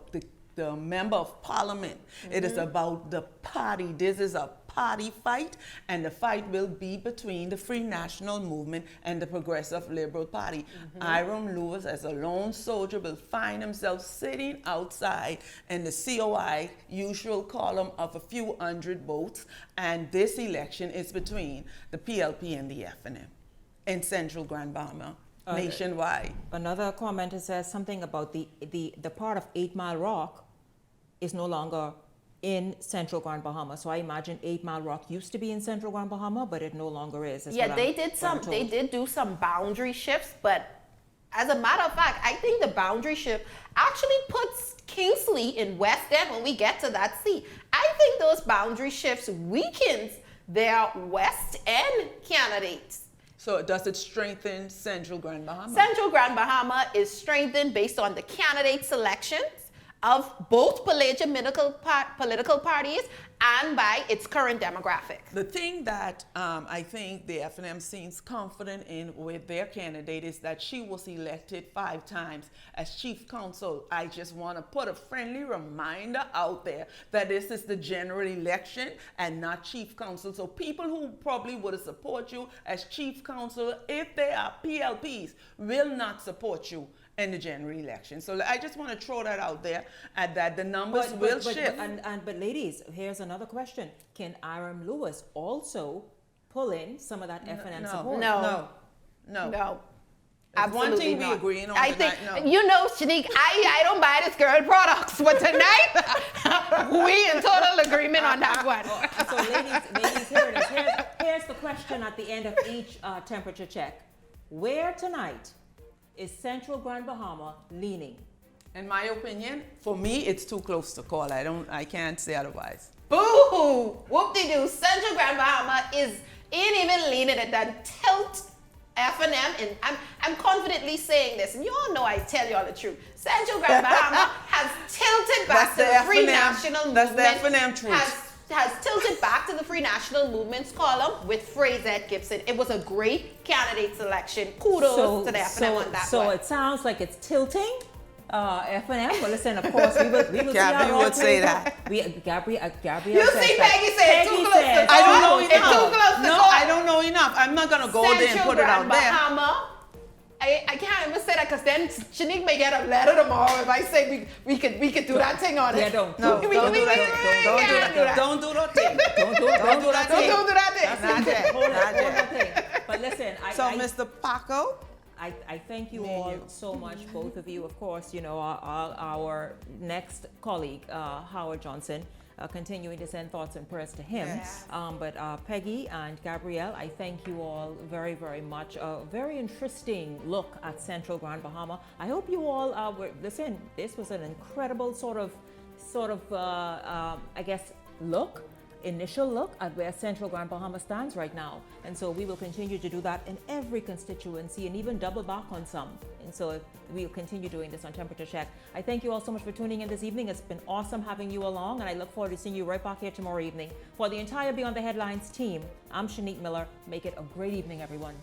O: member of parliament. It is about the party. This is a party fight, and the fight will be between the Free National Movement and the Progressive Liberal Party. Iram Lewis, as a lone soldier, will find himself sitting outside in the COI usual column of a few hundred votes, and this election is between the PLP and the FNM in Central Grand Bahama. Nationwide.
B: Another commenter says something about the part of 8 Mile Rock is no longer in Central Grand Bahama. So I imagine 8 Mile Rock used to be in Central Grand Bahama, but it no longer is.
P: Yeah, they did do some boundary shifts, but as a matter of fact, I think the boundary shift actually puts Kingsley in West End when we get to that seat. I think those boundary shifts weakens their West End candidates.
O: So does it strengthen Central Grand Bahama?
P: Central Grand Bahama is strengthened based on the candidate selections. of both political parties and by its current demographic.
O: The thing that I think the FNM seems confident in with their candidate is that she was elected 5 times as chief counsel. I just want to put a friendly reminder out there that this is the general election and not chief counsel. So people who probably would support you as chief counsel, if they are PLPs, will not support you in the general election. So I just want to throw that out there, and that the numbers will shift.
B: But ladies, here's another question. Can Iram Lewis also pull in some of that FNM support?
P: No. Absolutely
O: one thing
P: not.
O: we agreeing on
P: I
O: tonight,
P: think, you know, Shanique, I don't buy this girl products, but tonight, we in total agreement on that one.
B: So ladies, here it is. Here's the question at the end of each temperature check. Where tonight is Central Grand Bahama leaning?
O: In my opinion, for me, it's too close to call. I can't say otherwise.
P: Boo-hoo! Whoop-de-doo. Central Grand Bahama ain't even leaning at that tilt FNM, and I'm confidently saying this, and you all know I tell you all the truth. Central Grand Bahama has tilted back to the Free National
O: That's
P: Movement.
O: the FNM truth.
P: Has tilted back to the Free National Movement's column with Fraser Gibson. It was a great candidate selection. Kudos to the FNM on that one.
B: So it sounds like it's tilting FNM. Well, listen, of course, we will
O: Gabby would say that.
B: Gabrielle
P: You see Peggy say it's too close to call.
O: I don't know enough.
P: It's too close to
O: no,
P: call.
O: I don't know enough. I'm not going to go there and put it out there.
P: Bahama. I can't even say that because then Shanique may get a letter tomorrow if I say we could do that thing on it.
B: Yeah, don't.
O: No, don't do that. Don't do that thing. Don't do that thing.
P: Don't do that thing.
O: Not yet.
B: Hold that thing. But listen,
O: Mr. Paco,
B: I thank you all so much, both of you. Of course, you know, our next colleague, Howard Johnson, continuing to send thoughts and prayers to him.
O: Yes.
B: But Peggy and Gabrielle, I thank you all very, very much. A very interesting look at Central Grand Bahama. I hope you all listen. This was an incredible sort of I guess initial look at where Central Grand Bahama stands right now. And so we will continue to do that in every constituency and even double back on some. And so we'll continue doing this on Temperature Check. I thank you all so much for tuning in this evening. It's been awesome having you along, and I look forward to seeing you right back here tomorrow evening. For the entire Beyond the Headlines team, I'm Shanique Miller. Make it a great evening, everyone.